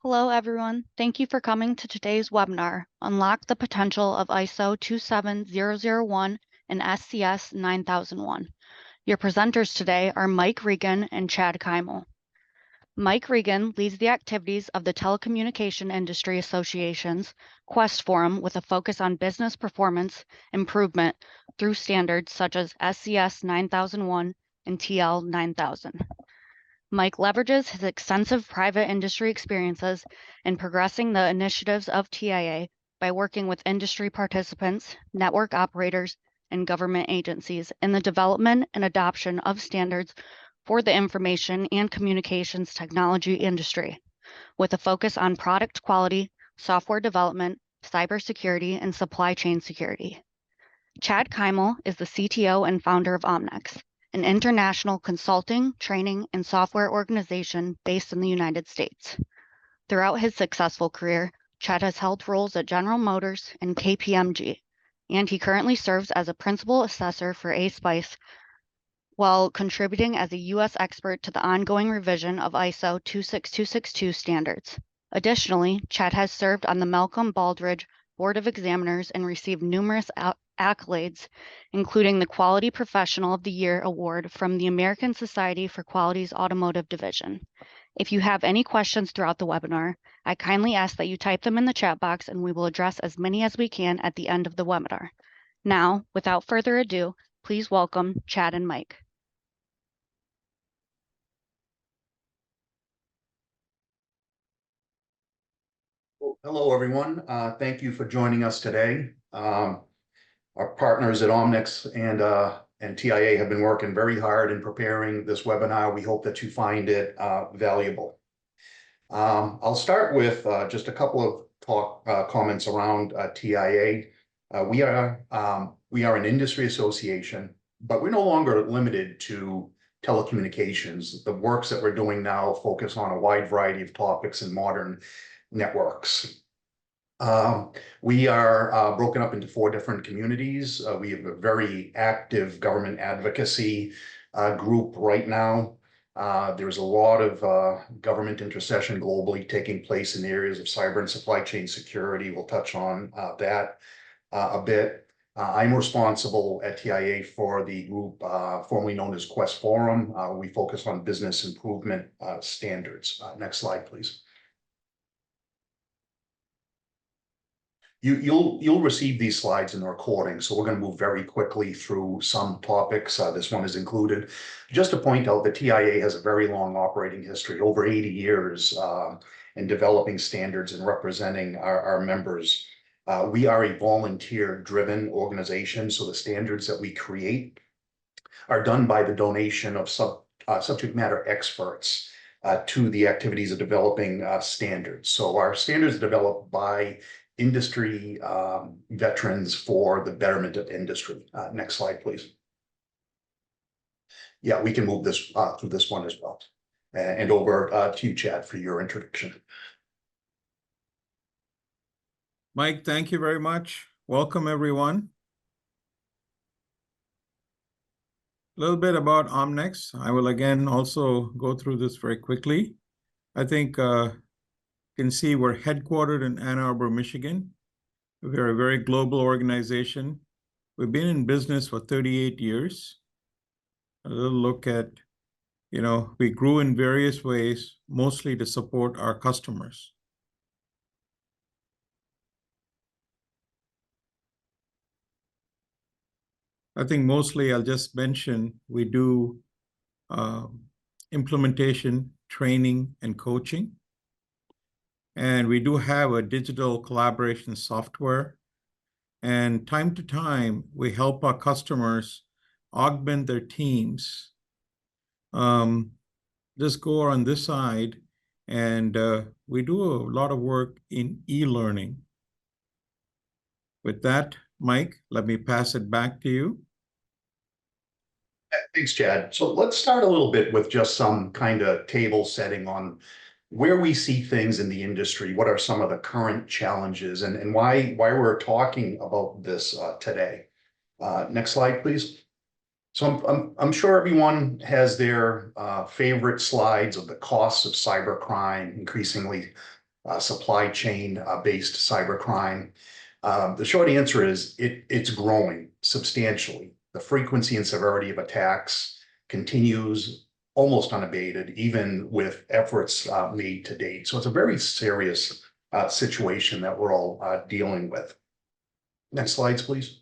Hello, everyone. Thank you for coming to today's webinar, Unlock the Potential of ISO 27001 and SCS 9001. Your presenters today are Mike Regan and Chad Kymal. Mike Regan leads the activities of the Telecommunication Industry Association's Quest Forum with a focus on business performance improvement through standards such as SCS 9001 and TL 9000. Mike leverages his extensive private industry experiences in progressing the initiatives of TIA by working with industry participants, network operators, and government agencies in the development and adoption of standards for the information and communications technology industry, with a focus on product quality, software development, cybersecurity, and supply chain security. Chad Kymal is the CTO and founder of Omnex, an international consulting, training, and software organization based in the United States. Throughout his successful career, Chad has held roles at General Motors and KPMG, and he currently serves as a principal assessor for ASPICE while contributing as a U.S. expert to the ongoing revision of ISO 26262 standards. Additionally, Chad has served on the Malcolm Baldrige Board of Examiners and received numerous accolades, including the Quality Professional of the Year Award from the American Society for Quality's Automotive Division. If you have any questions throughout the webinar, I kindly ask that you type them in the chat box and we will address as many as we can at the end of the webinar. Now, without further ado, please welcome Chad and Mike. Well, hello, everyone. Thank you for joining us today. Our partners at Omnex and TIA have been working very hard in preparing this webinar. We hope that you find it valuable. I'll start with just a couple of comments around TIA. We are an industry association, but we're no longer limited to telecommunications. The works that we're doing now focus on a wide variety of topics in modern networks. We are broken up into 4 different communities. We have a very active government advocacy group right now. There's a lot of government intercession globally taking place in the areas of cyber and supply chain security. We'll touch on that a bit. I'm responsible at TIA for the group formerly known as Quest Forum. We focus on business improvement standards. Next slide, please. You'll receive these slides in the recording, so we're going to move very quickly through some topics. This one is included. Just to point out that TIA has a very long operating history, over 80 years in developing standards and representing our members. We are a volunteer-driven organization, so the standards that we create are done by the donation of subject matter experts to the activities of developing standards. So our standards are developed by industry veterans for the betterment of industry. Next slide, please. Yeah, we can move this through this one as well. And over to you, Chad, for your introduction. Mike, thank you very much. Welcome, everyone. A little bit about Omnex. I will again also go through this very quickly. I think you can see we're headquartered in Ann Arbor, Michigan. We're a very global organization. We've been in business for 38 years. A little look at, we grew in various ways, mostly to support our customers. I think mostly I'll just mention we do implementation, training, and coaching. And we do have a digital collaboration software. And time to time, we help our customers augment their teams. Just go on this side, and we do a lot of work in e-learning. With that, Mike, let me pass it back to you. Thanks, Chad. So let's start a little bit with just some kind of table setting on where we see things in the industry. What are some of the current challenges and why we're talking about this today? Next slide, please. So I'm sure everyone has their favorite slides of the costs of cybercrime increasingly supply chain based cybercrime? The short answer is it's growing substantially. The frequency and severity of attacks continues almost unabated, even with efforts made to date. So it's a very serious situation that we're all dealing with. Next slides, please.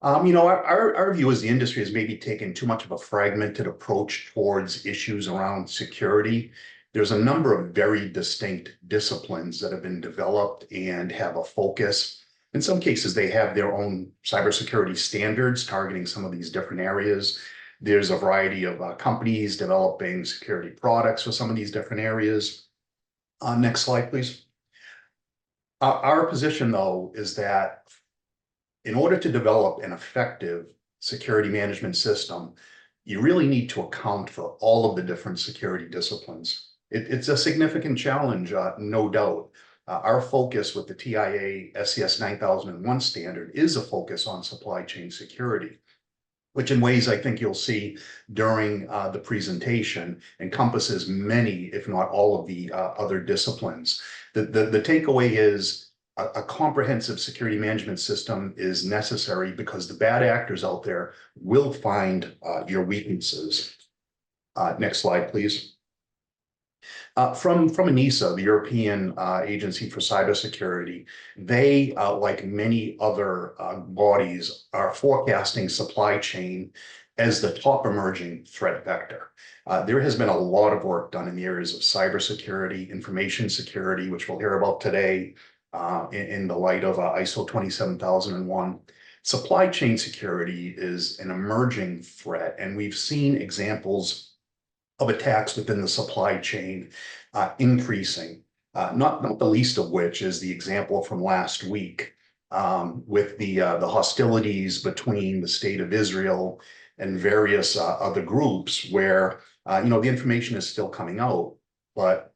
Our view as the industry has maybe taken too much of a fragmented approach towards issues around security. There's a number of very distinct disciplines that have been developed and have a focus. In some cases, they have their own cybersecurity standards targeting some of these different areas. There's a variety of companies developing security products for some of these different areas. Next slide, please. Our position, though, is that in order to develop an effective security management system, you really need to account for all of the different security disciplines. It's a significant challenge, no doubt. Our focus with the TIA SCS 9001 standard is a focus on supply chain security, which in ways I think you'll see during the presentation encompasses many, if not all of the other disciplines. The takeaway is a comprehensive security management system is necessary because the bad actors out there will find your weaknesses. Next slide, please. From ENISA, the European Agency for Cybersecurity, they, like many other bodies, are forecasting supply chain as the top emerging threat vector. There has been a lot of work done in the areas of cybersecurity, information security, which we'll hear about today, in the light of ISO 27001. Supply chain security is an emerging threat, and we've seen examples of attacks within the supply chain increasing, not the least of which is the example from last week with the hostilities between the state of Israel and various other groups where, the information is still coming out, but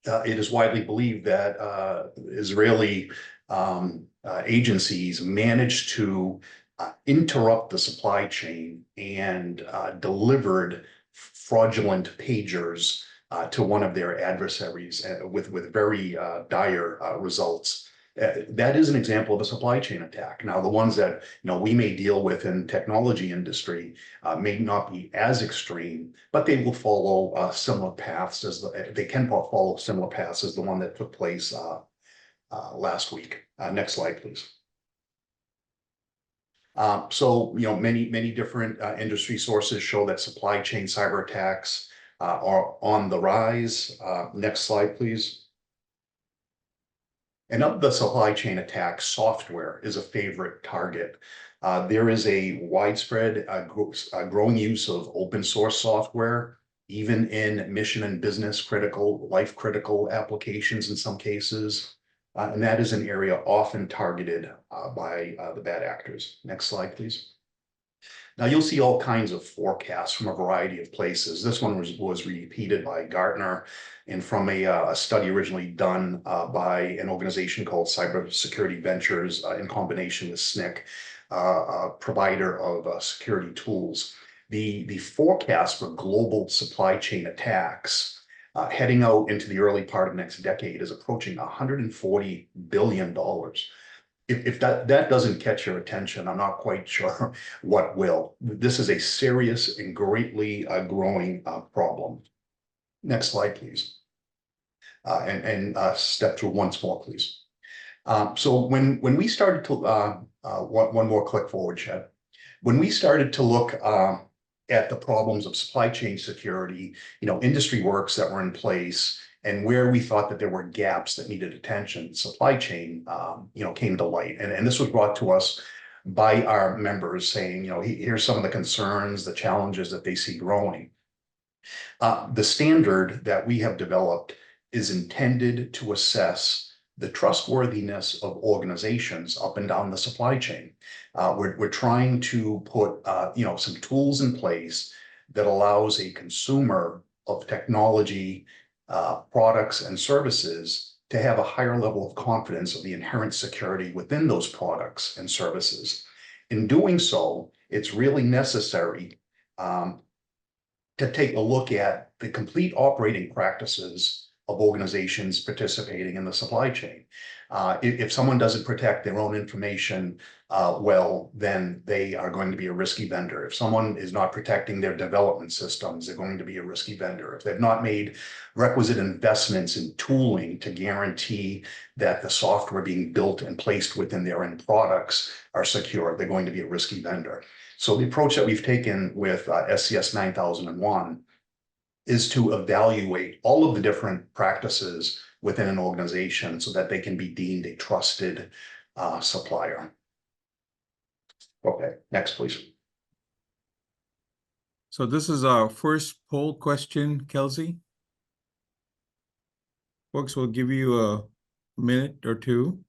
it is widely believed that Israeli agencies managed to interrupt the supply chain and delivered fraudulent pagers to one of their adversaries with very dire results. That is an example of a supply chain attack. Now, the ones that we may deal with in technology industry may not be as extreme, but they will follow similar paths as they can follow similar paths as the one that took place last week. Next slide, please. So, many different industry sources show that supply chain cyber attacks are on the rise. Next slide, please. And of the supply chain attacks, software is a favorite target. There is a widespread growing use of open source software, even in mission and business critical, life critical applications in some cases. And that is an area often targeted by the bad actors. Next slide, please. Now you'll see all kinds of forecasts from a variety of places. This one was repeated by Gartner and from a study originally done by an organization called Cybersecurity Ventures in combination with SNCC, a provider of security tools. The forecast for global supply chain attacks heading out into the early part of next decade is approaching $140 billion. If that doesn't catch your attention, I'm not quite sure what will. This is a serious and greatly growing problem. Next slide, please. And step through once more, please. So when we started to, one more click forward, Chad. When we started to look at the problems of supply chain security, industry works that were in place, and where we thought that there were gaps that needed attention, supply chain, came to light. And this was brought to us by our members saying, here's some of the concerns, the challenges that they see growing. The standard that we have developed is intended to assess the trustworthiness of organizations up and down the supply chain. We're trying to put, some tools in place that allows a consumer of technology products and services to have a higher level of confidence of the inherent security within those products and services. In doing so, it's really necessary to take a look at the complete operating practices of organizations participating in the supply chain. If someone doesn't protect their own information well, then they are going to be a risky vendor. If someone is not protecting their development systems, they're going to be a risky vendor. If they've not made requisite investments in tooling to guarantee that the software being built and placed within their end products are secure, they're going to be a risky vendor. So the approach that we've taken with SCS 9001 is to evaluate all of the different practices within an organization so that they can be deemed a trusted supplier. Okay, next, please. So this is our first poll question, Kelsey. Folks, we'll give you a minute or two.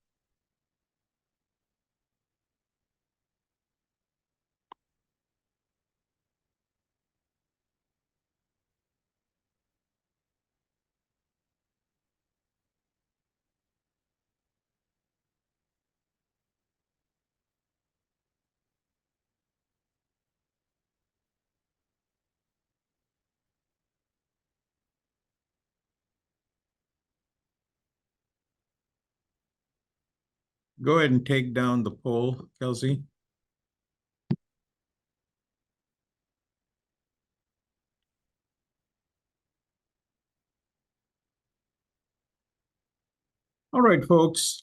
Go ahead and take down the poll, Kelsey. All right, folks.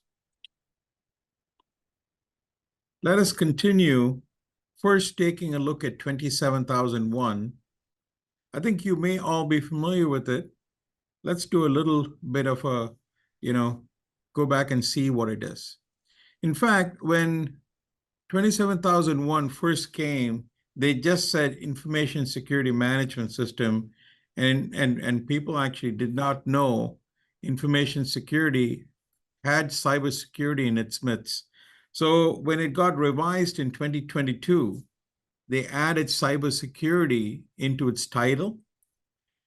Let us continue. First, taking a look at 27001. I think you may all be familiar with it. Let's do a little bit of a, go back and see what it is. In fact, when 27001 first came, they just said information security management system, and people actually did not know information security had cybersecurity in its midst. So when it got revised in 2022, they added cybersecurity into its title,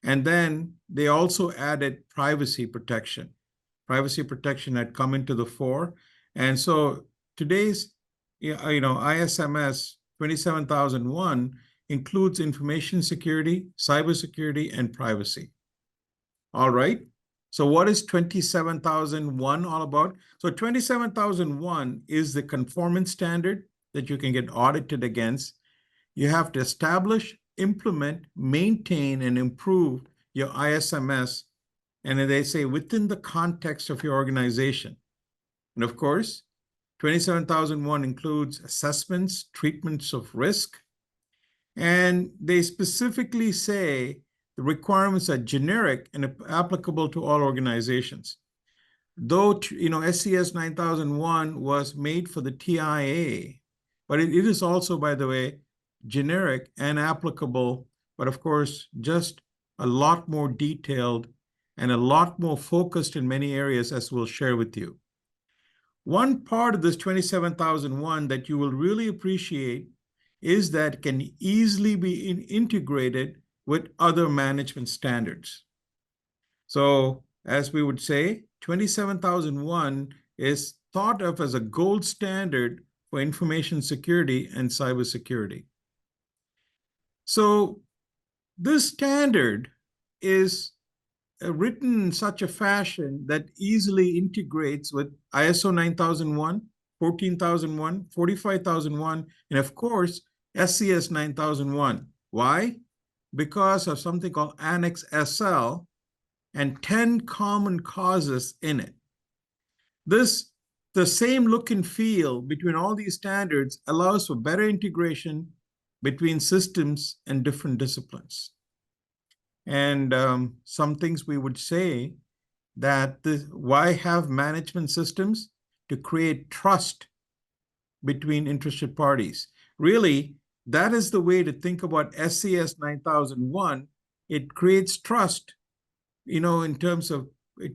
and then they also added privacy protection. Privacy protection had come into the fore, and so today's ISMS 27001 includes information security, cybersecurity, and privacy. All right. So what is 27001 all about? So 27001 is the conformance standard that you can get audited against. You have to establish, implement, maintain, and improve your ISMS, and they say within the context of your organization. And of course, 27001 includes assessments, treatments of risk, and they specifically say the requirements are generic and applicable to all organizations. Though, SCS 9001 was made for the TIA, but it is also, by the way, generic and applicable, but of course, just a lot more detailed and a lot more focused in many areas, as we'll share with you. One part of this 27001 that you will really appreciate is that it can easily be integrated with other management standards. So as we would say, 27001 is thought of as a gold standard for information security and cybersecurity. So this standard is written in such a fashion that easily integrates with ISO 9001, 14001, 45001, and of course, SCS 9001. Why? Because of something called Annex SL and 10 common causes in it. The same look and feel between all these standards allows for better integration between systems and different disciplines. And some things we would say that why have management systems? To create trust between interested parties. Really, that is the way to think about SCS 9001. It creates trust, in terms of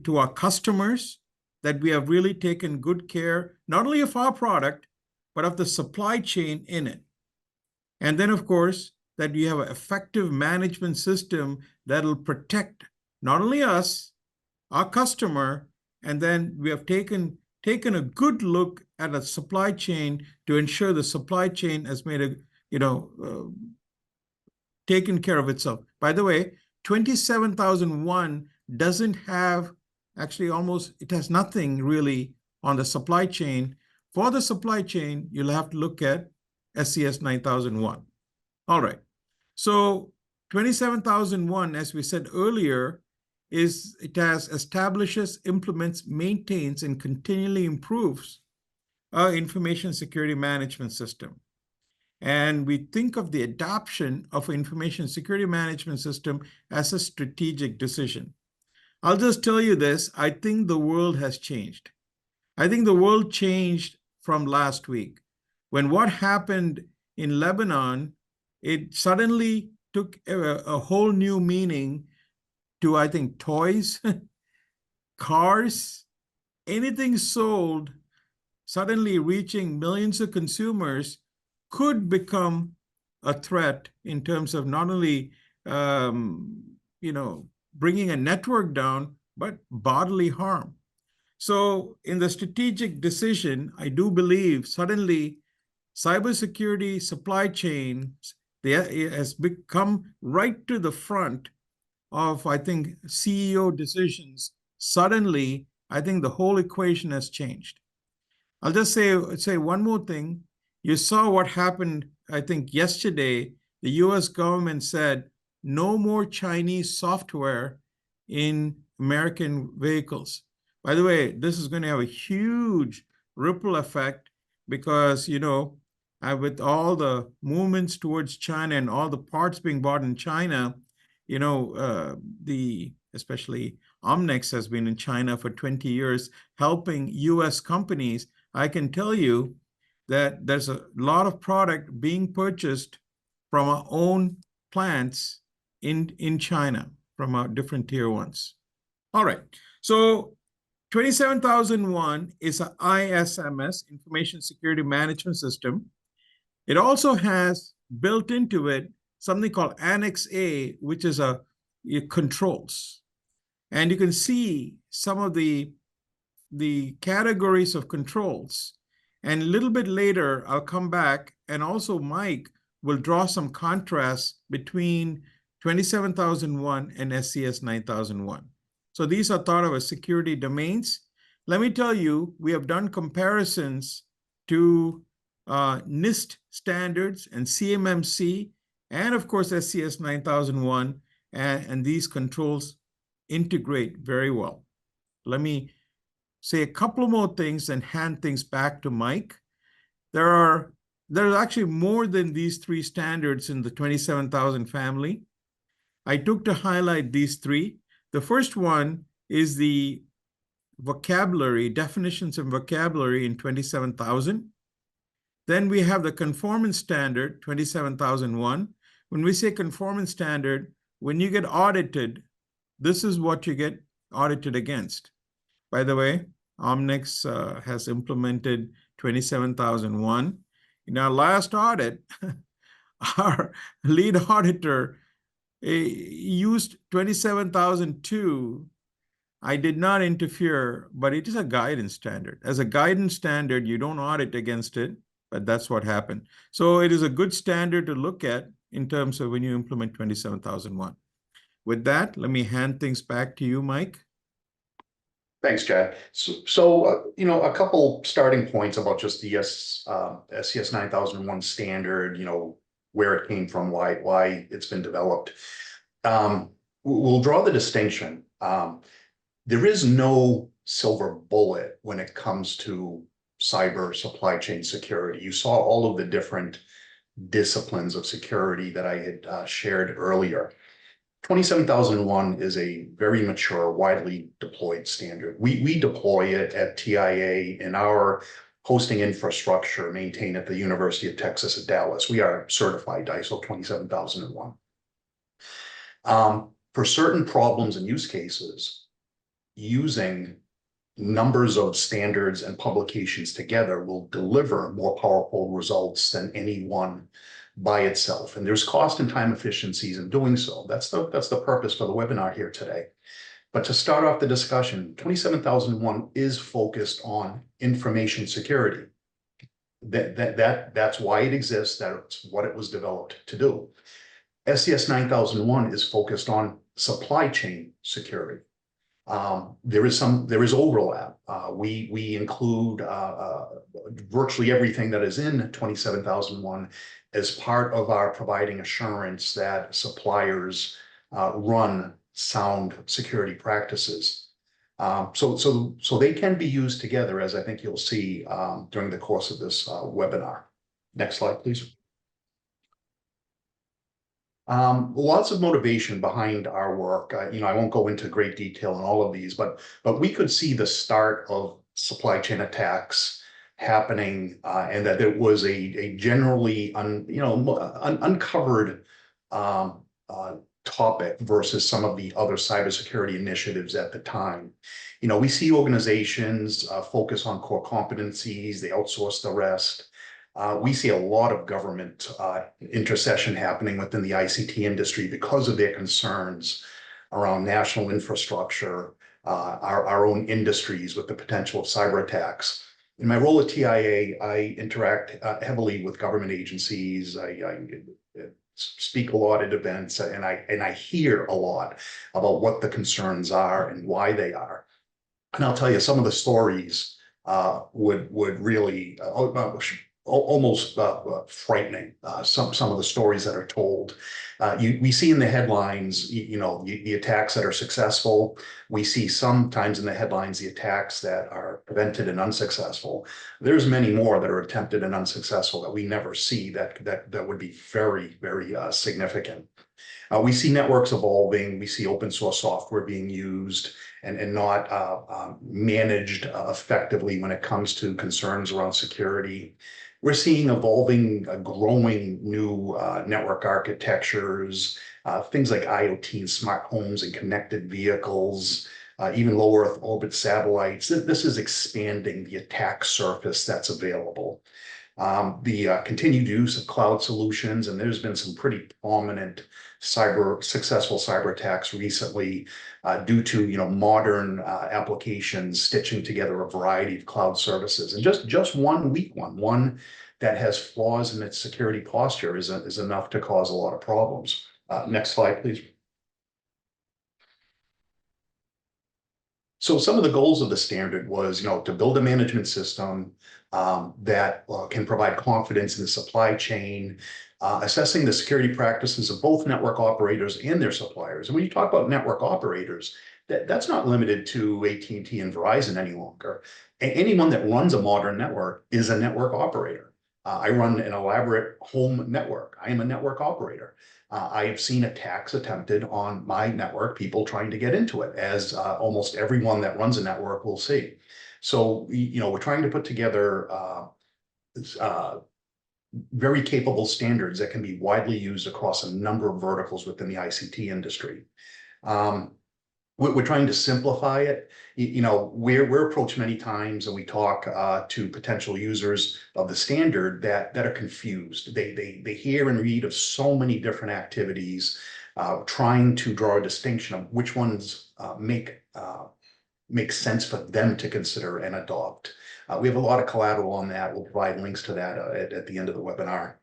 to our customers, that we have really taken good care, not only of our product, but of the supply chain in it. And then, of course, that you have an effective management system that'll protect not only us, our customer, and then we have taken a good look at a supply chain to ensure the supply chain has made taken care of itself. By the way, 27001 doesn't have actually almost, it has nothing really on the supply chain. For the supply chain, you'll have to look at SCS 9001. All right. So 27001, as we said earlier, it has establishes, implements, maintains, and continually improves our information security management system. And we think of the adoption of information security management system as a strategic decision. I'll just tell you this, I think the world has changed. I think the world changed from last week. When what happened in Lebanon, it suddenly took a whole new meaning to, I think, toys, cars, anything sold, suddenly reaching millions of consumers could become a threat in terms of not only, bringing a network down, but bodily harm. So in the strategic decision, I do believe suddenly cybersecurity supply chains has become right to the front of, I think, CEO decisions. Suddenly, I think the whole equation has changed. I'll just say one more thing. You saw what happened, I think, yesterday. The US government said no more Chinese software in American vehicles. By the way, this is going to have a huge ripple effect because, with all the movements towards China and all the parts being bought in China, especially Omnex has been in China for 20 years, helping US companies. I can tell you that there's a lot of product being purchased from our own plants in China, from our different tier ones. All right, so 27001 is an ISMS, Information Security Management System. It also has built into it something called Annex A, which is controls. And you can see some of the categories of controls. And a little bit later, I'll come back, and also Mike will draw some contrast between 27001 and SCS 9001. So these are thought of as security domains. Let me tell you, we have done comparisons to NIST standards and CMMC, and of course SCS 9001, and these controls integrate very well. Let me say a couple more things and hand things back to Mike. There's actually more than these three standards in the 27000 family. I took to highlight these three. The first one is the vocabulary, definitions and vocabulary in 27000. Then we have the conformance standard, 27001. When we say conformance standard, when you get audited, this is what you get audited against. By the way, Omnex has implemented 27001. In our last audit, our lead auditor used 27002. I did not interfere, but it is a guidance standard. As a guidance standard, you don't audit against it, but that's what happened. So it is a good standard to look at in terms of when you implement 27001. With that, let me hand things back to you, Mike. Thanks, Chad. So a couple starting points about just the SCS 9001 standard, where it came from, why it's been developed. We'll draw the distinction. There is no silver bullet when it comes to cyber supply chain security. You saw all of the different disciplines of security that I had shared earlier. 27001 is a very mature, widely deployed standard. We deploy it at TIA in our hosting infrastructure maintained at the University of Texas at Dallas. We are certified ISO 27001. For certain problems and use cases, using numbers of standards and publications together will deliver more powerful results than any one by itself. And there's cost and time efficiencies in doing so. That's the purpose for the webinar here today. But to start off the discussion, 27001 is focused on information security. That's why it exists. That's what it was developed to do. SCS 9001 is focused on supply chain security. There is overlap. We include virtually everything that is in 27001 as part of our providing assurance that suppliers run sound security practices. So they can be used together, as I think you'll see during the course of this webinar. Next slide, please. Lots of motivation behind our work. I won't go into great detail on all of these, but we could see the start of supply chain attacks happening, and that it was a generally uncovered topic versus some of the other cybersecurity initiatives at the time. We see organizations focus on core competencies, they outsource the rest. We see a lot of government intercession happening within the ICT industry because of their concerns around national infrastructure, our own industries with the potential of cyber attacks. In my role at TIA, I interact heavily with government agencies. I speak a lot at events, and I hear a lot about what the concerns are and why they are. And I'll tell you, some of the stories would really almost frightening. Some of the stories that are told. We see in the headlines, the attacks that are successful. We see sometimes in the headlines the attacks that are prevented and unsuccessful. There's many more that are attempted and unsuccessful that we never see that would be very, very significant. We see networks evolving. We see open source software being used and not managed effectively when it comes to concerns around security. We're seeing evolving, growing new network architectures, things like IoT and smart homes and connected vehicles, even low Earth orbit satellites. This is expanding the attack surface that's available. The continued use of cloud solutions, and there's been some pretty prominent successful cyber attacks recently due to modern applications stitching together a variety of cloud services. And just one weak one that has flaws in its security posture is enough to cause a lot of problems. Next slide, please. So some of the goals of the standard was, to build a management system that can provide confidence in the supply chain, assessing the security practices of both network operators and their suppliers. And when you talk about network operators, that's not limited to AT&T and Verizon any longer. Anyone that runs a modern network is a network operator. I run an elaborate home network. I am a network operator. I have seen attacks attempted on my network, people trying to get into it, as almost everyone that runs a network will see. So, we're trying to put together very capable standards that can be widely used across a number of verticals within the ICT industry. We're trying to simplify it. We're approached many times and we talk to potential users of the standard that are confused. They hear and read of so many different activities, trying to draw a distinction of which ones make sense for them to consider and adopt. We have a lot of collateral on that. We'll provide links to that at the end of the webinar.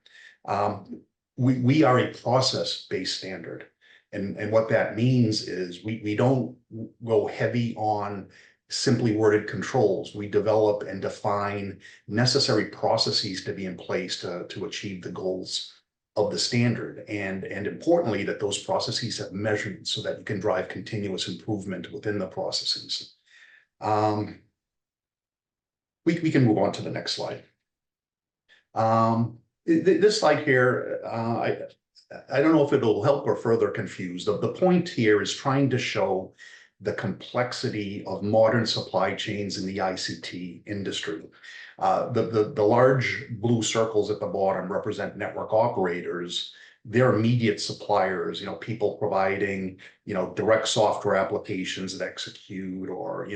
We are a process-based standard. And what that means is we don't go heavy on simply worded controls. We develop and define necessary processes to be in place to achieve the goals of the standard. And importantly, that those processes have measurements so that you can drive continuous improvement within the processes. We can move on to the next slide. This slide here, I don't know if it'll help or further confuse. The point here is trying to show the complexity of modern supply chains in the ICT industry. The large blue circles at the bottom represent network operators. They're immediate suppliers, people providing, direct software applications that execute, or,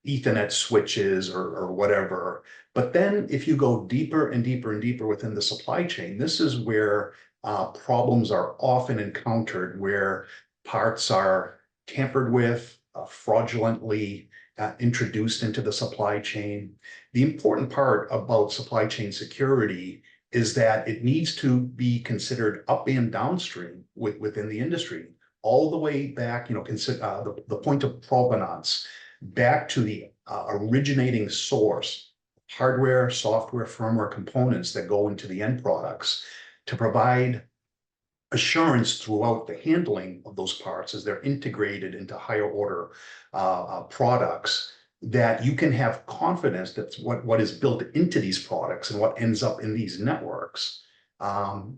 Ethernet switches or whatever. But then if you go deeper and deeper and deeper within the supply chain, this is where problems are often encountered, where parts are tampered with, fraudulently introduced into the supply chain. The important part about supply chain security is that it needs to be considered up and downstream within the industry. all the way back, the point of provenance, back to the originating source, hardware, software, firmware components that go into the end products to provide assurance throughout the handling of those parts as they're integrated into higher order products, that you can have confidence that what is built into these products and what ends up in these networks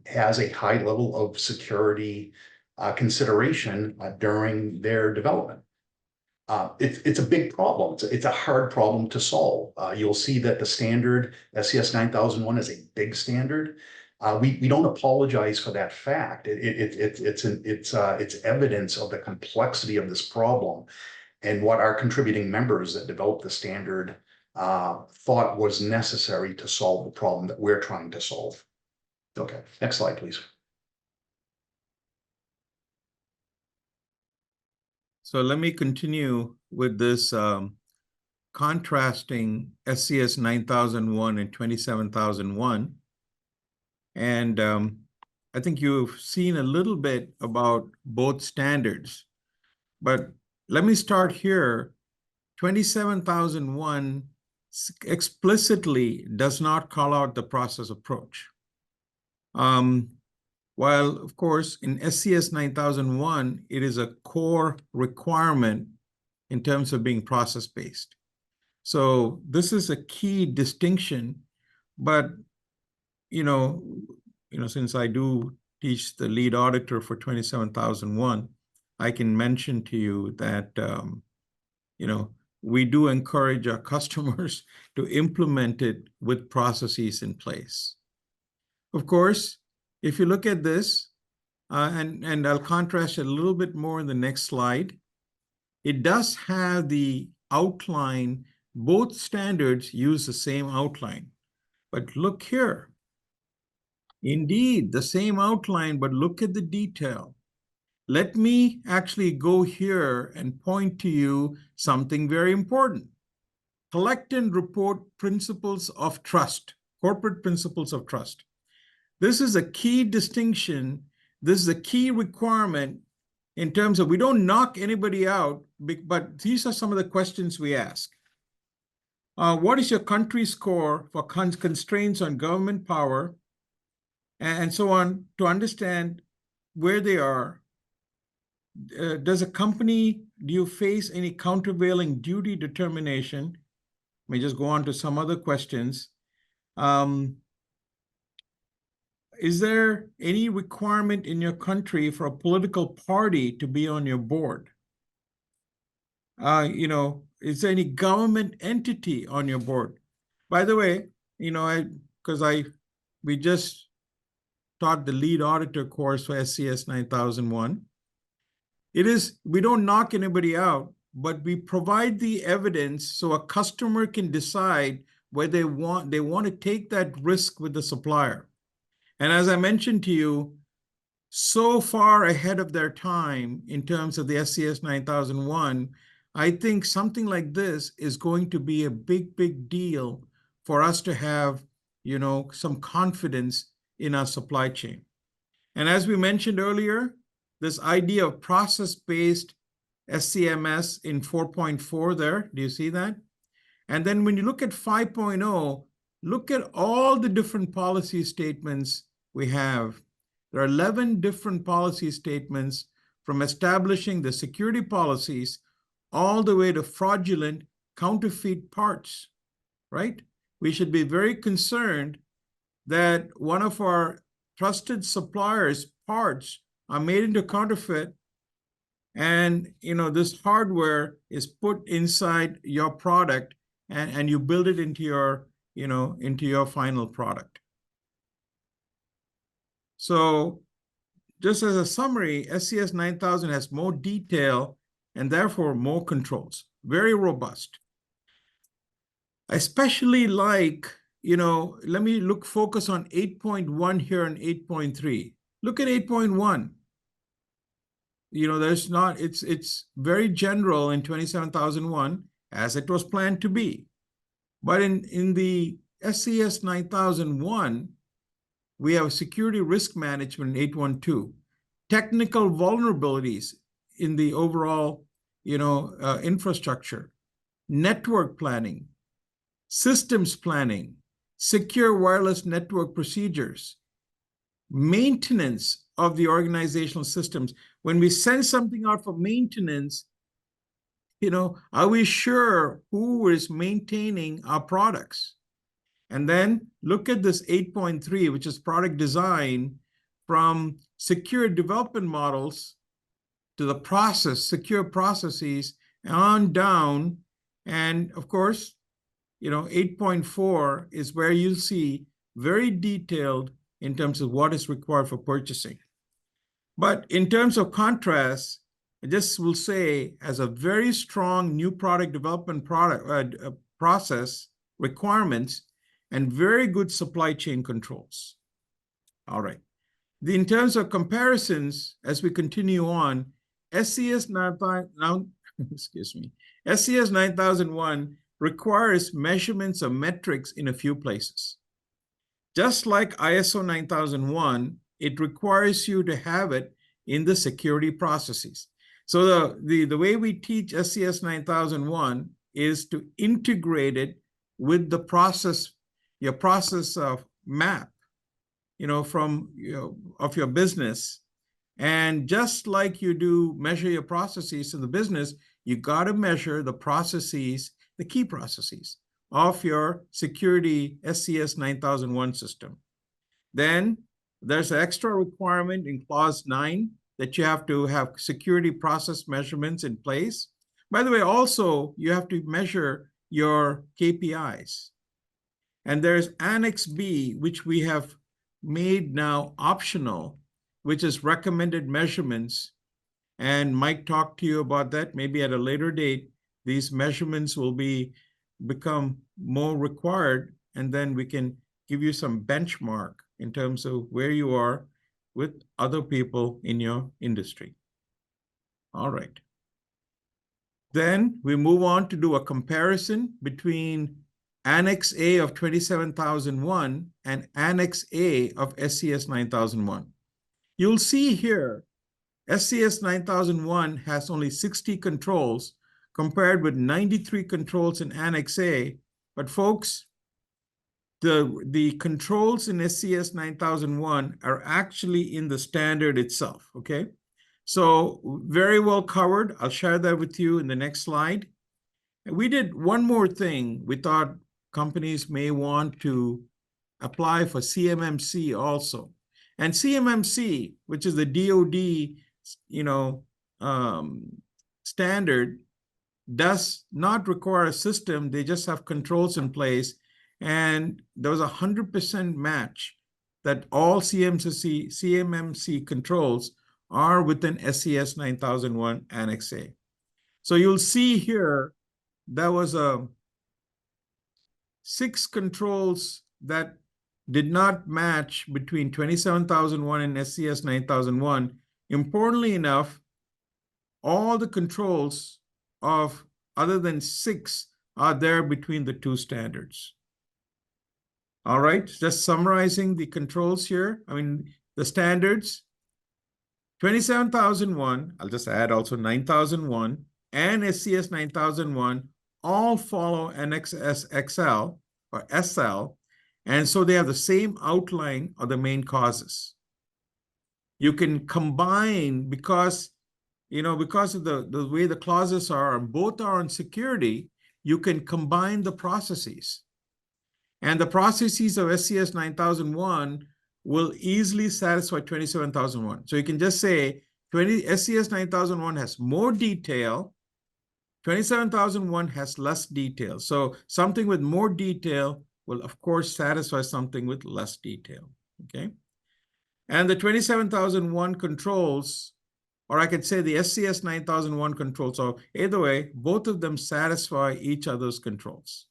has a high level of security consideration during their development. It's a big problem. It's a hard problem to solve. You'll see that the standard SCS 9001 is a big standard. We don't apologize for that fact. It's evidence of the complexity of this problem and what our contributing members that developed the standard thought was necessary to solve the problem that we're trying to solve. Okay, next slide, please. So let me continue with this contrasting SCS 9001 and 27001. And I think you've seen a little bit about both standards, but let me start here. 27001 explicitly does not call out the process approach. While, of course, in SCS 9001, it is a core requirement in terms of being process-based. So this is a key distinction, but since I do teach the lead auditor for 27001, I can mention to you that, we do encourage our customers to implement it with processes in place. Of course, if you look at this, and I'll contrast it a little bit more in the next slide, it does have the outline. Both standards use the same outline, but look here. Indeed, the same outline, but look at the detail. Let me actually go here and point to you something very important. Collect and report principles of trust, corporate principles of trust. This is a key distinction. This is a key requirement in terms of we don't knock anybody out, but these are some of the questions we ask. What is your country score for constraints on government power and so on, to understand where they are? Do you face any countervailing duty determination? Let me just go on to some other questions. Is there any requirement in your country for a political party to be on your board? Is there any government entity on your board? By the way, we just taught the lead auditor course for SCS 9001. We don't knock anybody out, but we provide the evidence so a customer can decide whether they want to take that risk with the supplier. And as I mentioned to you, so far ahead of their time in terms of the SCS 9001, I think something like this is going to be a big, big deal for us to have, some confidence in our supply chain. And as we mentioned earlier, this idea of process-based SCMS in 4.4 there, do you see that? And then when you look at 5.0, look at all the different policy statements we have. There are 11 different policy statements, from establishing the security policies all the way to fraudulent counterfeit parts, right? We should be very concerned that one of our trusted suppliers' parts are made into counterfeit, and this hardware is put inside your product, and you build it into your final product. So just as a summary, SCS 9000 has more detail and therefore more controls, very robust. I especially like, let me focus on 8.1 here and 8.3. Look at 8.1. It's very general in 27001, as it was planned to be. But in the SCS 9001, we have security risk management in 812. technical vulnerabilities in the overall, infrastructure, network planning, systems planning, secure wireless network procedures, maintenance of the organizational systems. When we send something out for maintenance, are we sure who is maintaining our products? And then look at this 8.3, which is product design, from secure development models to the process, secure processes, on down. And of course, 8.4 is where you'll see very detailed in terms of what is required for purchasing. But in terms of contrast, I just will say, as a very strong new product development process requirements and very good supply chain controls. All right. In terms of comparisons, as we continue on, SCS 9001 requires measurements of metrics in a few places. Just like ISO 9001, it requires you to have it in the security processes. So the way we teach SCS 9001 is to integrate it with the process, your process of map, of your business. And just like you do measure your processes in the business, you got to measure the processes, the key processes of your security SCS 9001 system. Then there's an extra requirement in clause 9 that you have to have security process measurements in place. By the way, also, you have to measure your KPIs. And there's Annex B, which we have made now optional, which is recommended measurements. And Mike talked to you about that. Maybe at a later date, these measurements will become more required, and then we can give you some benchmark in terms of where you are with other people in your industry. All right. Then we move on to do a comparison between Annex A of 27001 and Annex A of SCS 9001. You'll see here, SCS 9001 has only 60 controls compared with 93 controls in Annex A. But folks, the controls in SCS 9001 are actually in the standard itself, okay? So very well covered. I'll share that with you in the next slide. And we did one more thing. We thought companies may want to apply for CMMC also. And CMMC, which is the DoD, standard, does not require a system. They just have controls in place. And there was 100% match that all CMMC controls are within SCS 9001 Annex A. So you'll see here, there was 6 controls that did not match between 27001 and SCS 9001. Importantly enough, all the controls of other than 6 are there between the 2 standards. All right, just summarizing the controls here. The standards, 27001, I'll just add also 9001 and SCS 9001 all follow NXSXL or SL, and so they have the same outline of the main causes. You can combine because of the way the clauses are, both are on security, you can combine the processes. And the processes of SCS 9001 will easily satisfy 27001. So you can just say SCS 9001 has more detail, 27001 has less detail. So something with more detail will, of course, satisfy something with less detail, okay? And the 27001 controls, or I could say the SCS 9001 controls, so either way, both of them satisfy each other's controls.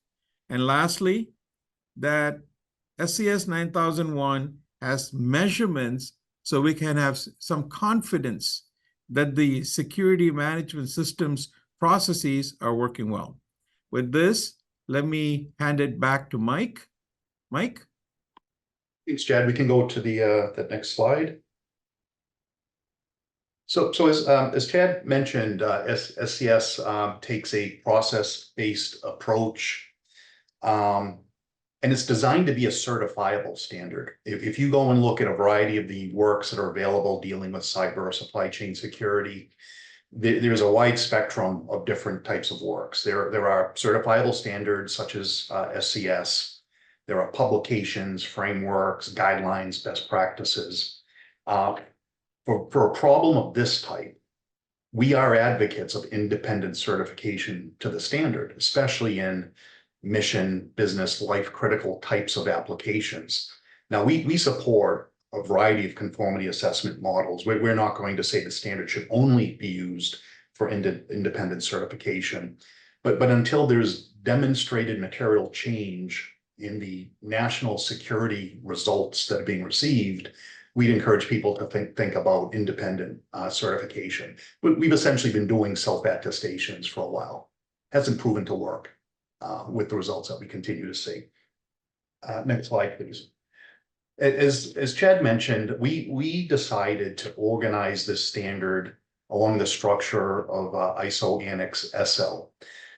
And lastly, that SCS 9001 has measurements so we can have some confidence that the security management systems processes are working well. With this, let me hand it back to Mike. Mike? Thanks, Chad. We can go to the next slide. So as Chad mentioned, SCS takes a process-based approach, and it's designed to be a certifiable standard. If you go and look at a variety of the works that are available dealing with cyber or supply chain security, there's a wide spectrum of different types of works. There are certifiable standards such as SCS. There are publications, frameworks, guidelines, best practices. For a problem of this type, we are advocates of independent certification to the standard, especially in mission, business, life critical types of applications. Now, we support a variety of conformity assessment models. We're not going to say the standard should only be used for independent certification, but until there's demonstrated material change in the national security results that are being received, we'd encourage people to think about independent certification. We've essentially been doing self-attestations for a while. Hasn't proven to work with the results that we continue to see. Next slide, please. As Chad mentioned, we decided to organize this standard along the structure of ISO Annex SL.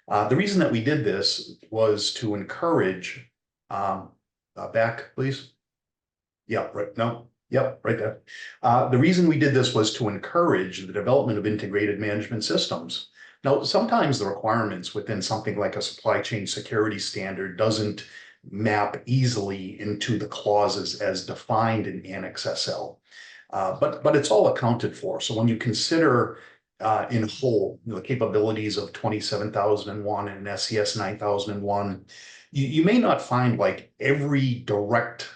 The reason that we did this was to encourage, back, please. Yeah, right, no, yep, right there. The reason we did this was to encourage the development of integrated management systems. Now, sometimes the requirements within something like a supply chain security standard doesn't map easily into the clauses as defined in Annex SL, but it's all accounted for. So when you consider in whole the capabilities of 27001 and SCS 9001, you may not find like every direct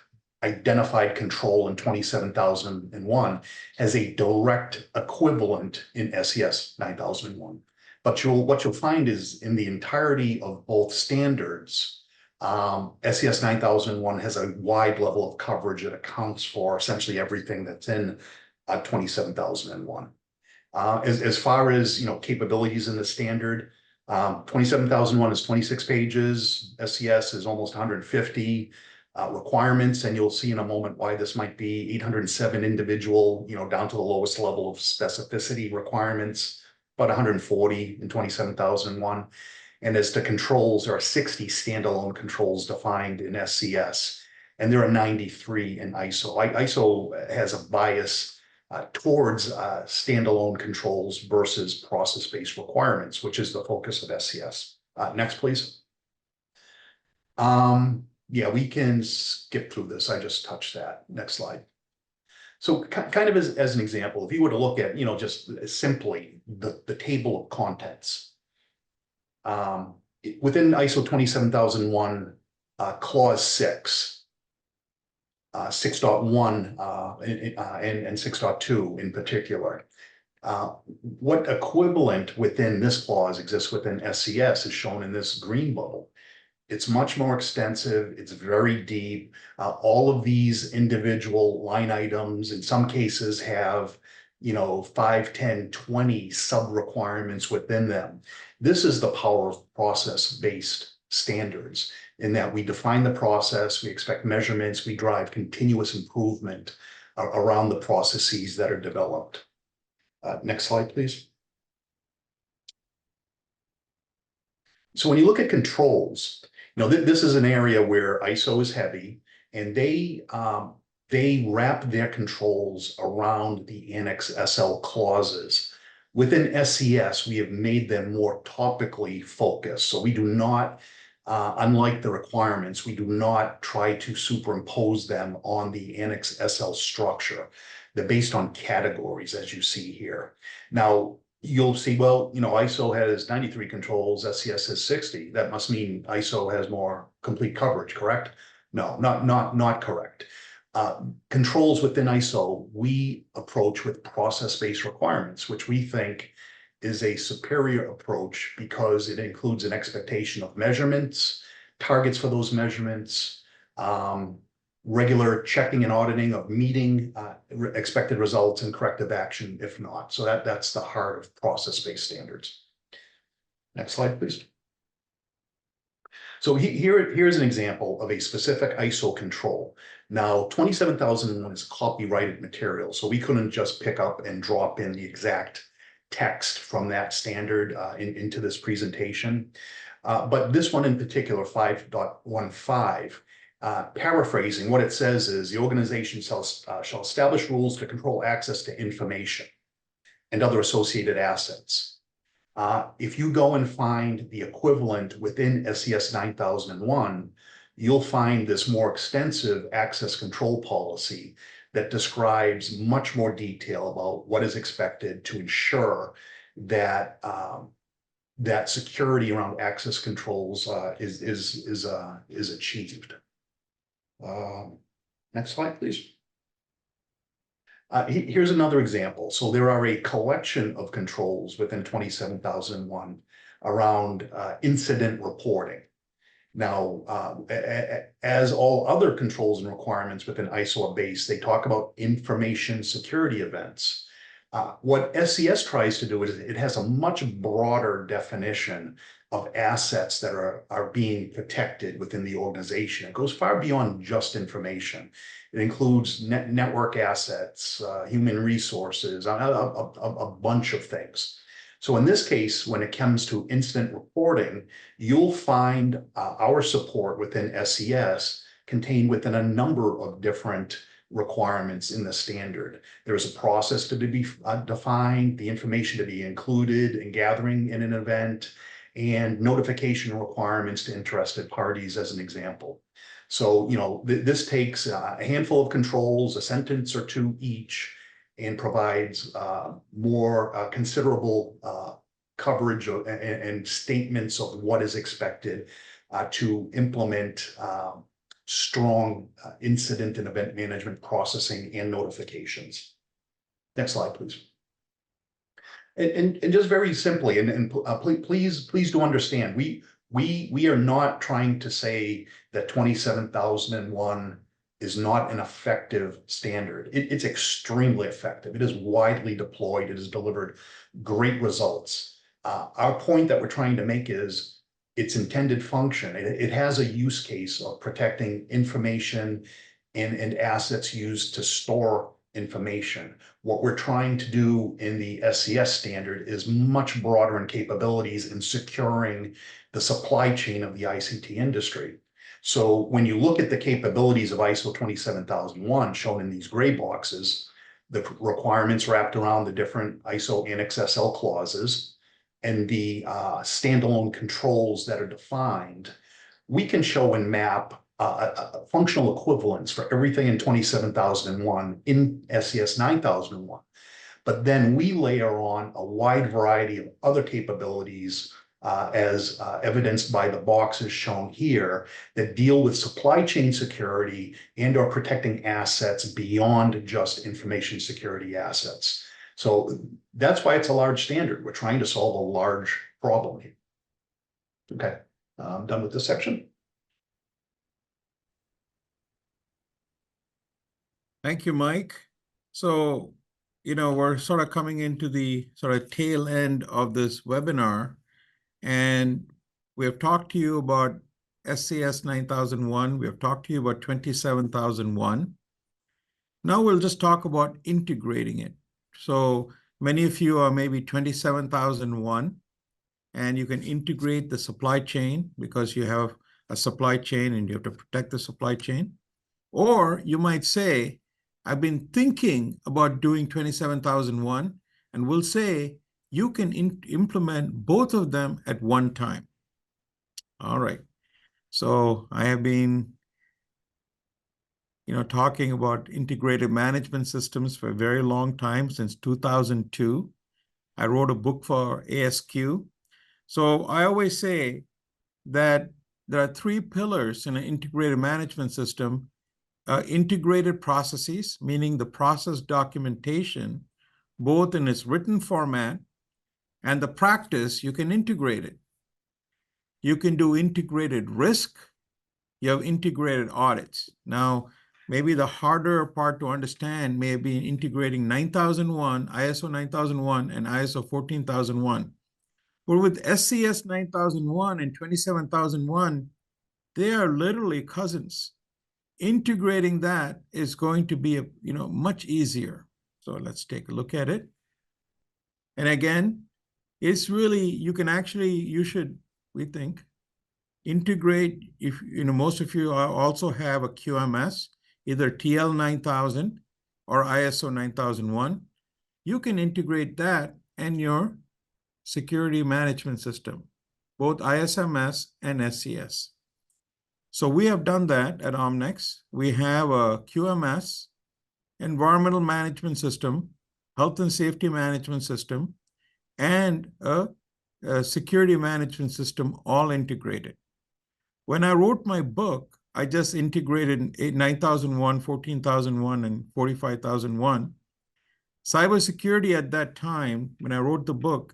identified control in 27001 as a direct equivalent in SCS 9001. But what you'll find is in the entirety of both standards, SCS 9001 has a wide level of coverage that accounts for essentially everything that's in 27001. As far as capabilities in the standard, 27001 is 26 pages, SCS is almost 150 requirements, and you'll see in a moment why this might be 807 individual, down to the lowest level of specificity requirements, about 140 in 27001. And as to controls, there are 60 standalone controls defined in SCS, and there are 93 in ISO. ISO has a bias towards standalone controls versus process-based requirements, which is the focus of SCS. Next, please. Yeah, we can skip through this. I just touched that. Next slide. So kind of as an example, if you were to look at, just simply the table of contents, within ISO 27001, clause 6, 6.1 and 6.2 in particular, what equivalent within this clause exists within SCS is shown in this green bubble. It's much more extensive. It's very deep. All of these individual line items, in some cases, have 5, 10, 20 sub requirements within them. This is the power of process-based standards, in that we define the process, we expect measurements, we drive continuous improvement around the processes that are developed. Next slide, please. So when you look at controls, this is an area where ISO is heavy, and they wrap their controls around the Annex SL clauses. Within SCS, we have made them more topically focused. So we do not, unlike the requirements, we do not try to superimpose them on the Annex SL structure. They're based on categories, as you see here. Now, you'll see, well, ISO has 93 controls, SCS has 60. That must mean ISO has more complete coverage, correct? No, not correct. Controls within ISO, we approach with process-based requirements, which we think is a superior approach because it includes an expectation of measurements, targets for those measurements, regular checking and auditing of meeting expected results and corrective action if not. So that's the heart of process-based standards. Next slide, please. So here's an example of a specific ISO control. Now, 27001 is copyrighted material, so we couldn't just pick up and drop in the exact text from that standard into this presentation. But this one in particular, 5.15, paraphrasing, what it says is the organization shall establish rules to control access to information and other associated assets. If you go and find the equivalent within SCS 9001, you'll find this more extensive access control policy that describes much more detail about what is expected to ensure that that security around access controls is achieved. Next slide, please. Here's another example. So there are a collection of controls within 27001 around incident reporting. Now, as all other controls and requirements within ISO are based, they talk about information security events. What SCS tries to do is it has a much broader definition of assets that are being protected within the organization. It goes far beyond just information. It includes network assets, human resources, a bunch of things. So in this case, when it comes to incident reporting, you'll find our support within SCS contained within a number of different requirements in the standard. There's a process to be defined, the information to be included in gathering in an event, and notification requirements to interested parties as an example. So, you know, this takes a handful of controls, a sentence or two each, and provides more considerable coverage and statements of what is expected to implement strong incident and event management processing and notifications. Next slide, please. And just very simply, please do understand, we are not trying to say that 27001 is not an effective standard. It's extremely effective. It is widely deployed. It has delivered great results. Our point that we're trying to make is its intended function. It has a use case of protecting information and assets used to store information. What we're trying to do in the SCS standard is much broader in capabilities in securing the supply chain of the ICT industry. So when you look at the capabilities of ISO 27001 shown in these gray boxes, the requirements wrapped around the different ISO Annex SL clauses and the standalone controls that are defined, we can show and map a functional equivalence for everything in 27001 in SCS 9001. But then we layer on a wide variety of other capabilities as evidenced by the boxes shown here that deal with supply chain security and are protecting assets beyond just information security assets. So that's why it's a large standard. We're trying to solve a large problem here. Okay, I'm done with this section. Thank you, Mike. So, you know, we're sort of coming into the sort of tail end of this webinar, and we have talked to you about SCS 9001. We have talked to you about 27001. Now we'll just talk about integrating it. So many of you are maybe 27001, and you can integrate the supply chain because you have a supply chain and you have to protect the supply chain. Or you might say, I've been thinking about doing 27001, and we'll say you can implement both of them at one time. All right. So I have been, you know, talking about integrated management systems for a very long time, since 2002. I wrote a book for ASQ. So I always say that there are three pillars in an integrated management system. Integrated processes, meaning the process documentation, both in its written format and the practice, you can integrate it. You can do integrated risk. You have integrated audits. Now, maybe the harder part to understand may be integrating 9001, ISO 9001, and ISO 14001. But with SCS 9001 and 27001, They are literally cousins. Integrating that is going to be much easier. So let's take a look at it. And again, it's really, you should, we think, integrate. If most of you also have a QMS, either TL 9000 or ISO 9001, you can integrate that and your security management system, both ISMS and SCS. So we have done that at Omnex. We have a QMS, environmental management system, health and safety management system, and a security management system all integrated. When I wrote my book, I just integrated 9001, 14001, and 45001. Cybersecurity at that time, when I wrote the book,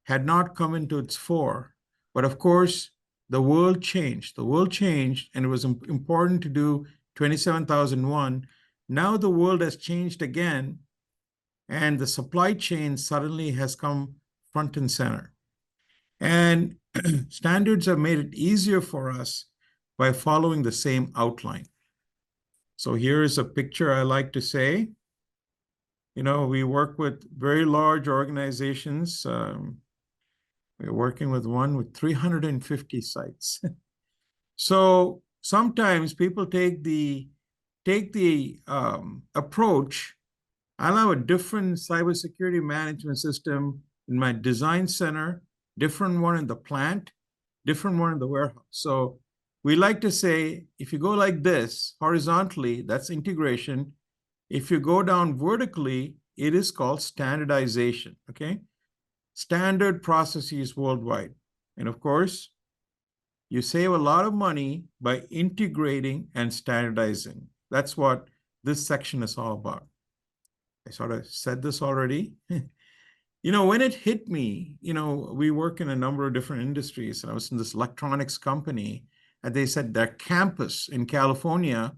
had not come into its fore. But of course, the world changed. The world changed, and it was important to do 27001. Now the world has changed again, and the supply chain suddenly has come front and center. And standards have made it easier for us by following the same outline. So here is a picture I like to say. We work with very large organizations. We're working with one with 350 sites. So sometimes people take the approach. I'll have a different cybersecurity management system in my design center, different one in the plant, different one in the warehouse. So we like to say, if you go like this, horizontally, that's integration. If you go down vertically, it is called standardization, okay? Standard processes worldwide. And of course, you save a lot of money by integrating and standardizing. That's what this section is all about. I sort of said this already. When it hit me, we work in a number of different industries. And I was in this electronics company, and they said their campus in California,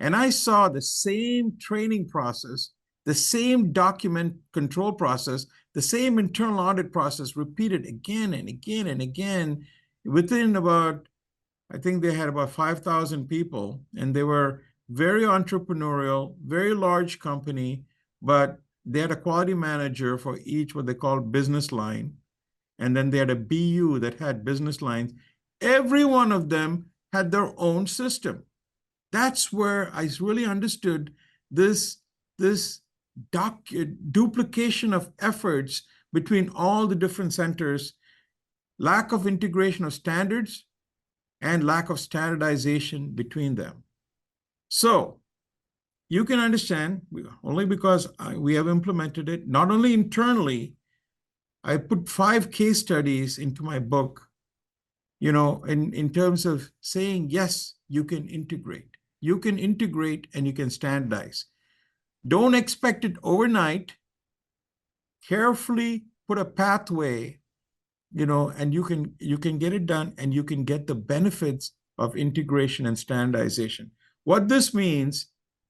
and I saw the same training process, the same document control process, the same internal audit process repeated again and again and again within about, I think they had about 5,000 people, and they were very entrepreneurial, very large company, but they had a quality manager for each what they called business line. And then they had a BU that had business lines. Every one of them had their own system. That's where I really understood this duplication of efforts between all the different centers, lack of integration of standards, and lack of standardization between them. So you can understand, only because we have implemented it, not only internally, I put 5 case studies into my book, in terms of saying, yes, you can integrate. You can integrate and you can standardize. Don't expect it overnight. Carefully put a pathway, and you can get it done, and you can get the benefits of integration and standardization. What this means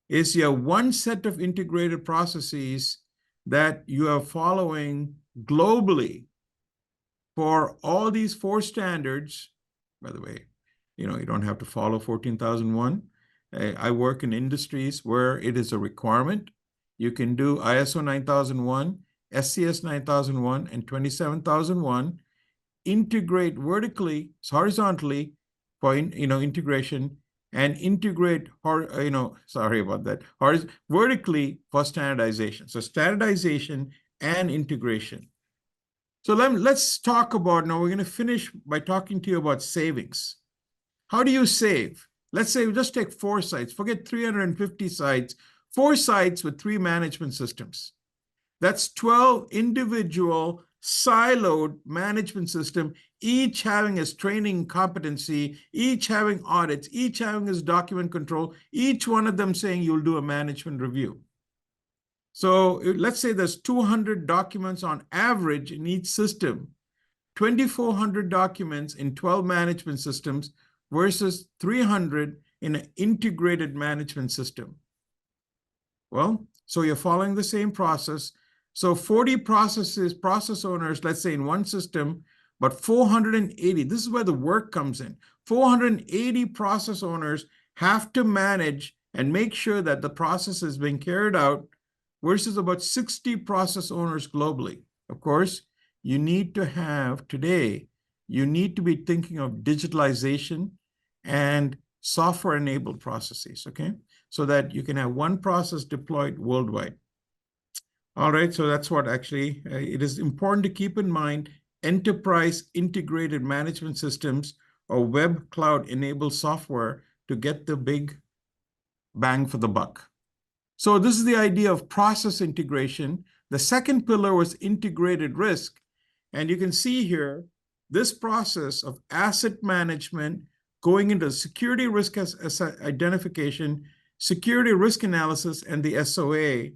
is you have one set of integrated processes that you are following globally for all these 4 standards. By the way, you don't have to follow 14,001. I work in industries where it is a requirement. You can do ISO 9001, SCS 9001, and 27001. Integrate vertically, horizontally for integration, and integrate vertically for standardization. So standardization and integration. So let's talk about, now we're going to finish by talking to you about savings. How do you save? Let's say we just take 4 sites, forget 350 sites, 4 sites with 3 management systems. That's 12 individual siloed management system, each having its training competency, each having audits, each having its document control, each one of them saying you'll do a management review. So let's say there's 200 documents on average in each system, 2,400 documents in 12 management systems versus 300 in an integrated management system. Well, so you're following the same process. So 40 process owners, let's say in one system, but 480, this is where the work comes in. 480 process owners have to manage and make sure that the process is being carried out versus about 60 process owners globally. Of course, you need to have today, you need to be thinking of digitalization and software-enabled processes, okay? So that you can have one process deployed worldwide. All right, so that's what actually, it is important to keep in mind enterprise integrated management systems or web cloud enabled software to get the big bang for the buck. So this is the idea of process integration. The second pillar was integrated risk. And you can see here, this process of asset management going into security risk as identification, security risk analysis, and the SOA.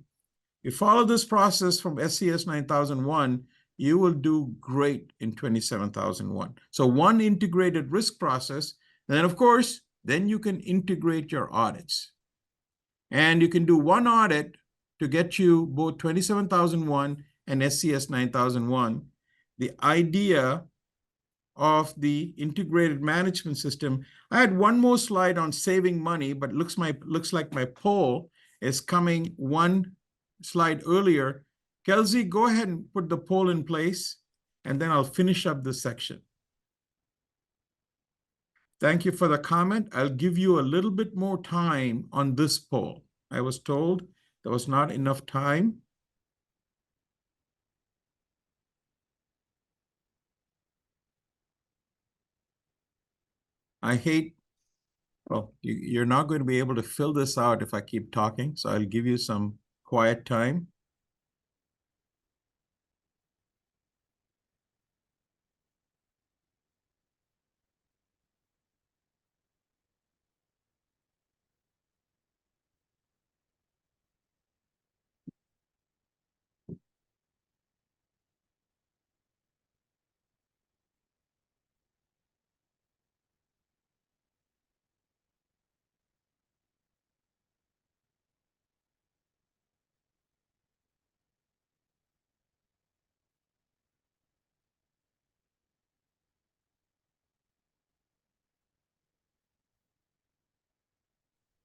You follow this process from SCS 9001, you will do great in 27001. So one integrated risk process, and then of course, then you can integrate your audits. And you can do one audit to get you both 27001 and SCS 9001. The idea of the integrated management system. I had one more slide on saving money, but looks like my poll is coming one slide earlier. Kelsey, go ahead and put the poll in place, and then I'll finish up this section. Thank you for the comment. I'll give you a little bit more time on this poll. I was told there was not enough time. I hate, well, you're not going to be able to fill this out if I keep talking, so I'll give you some quiet time.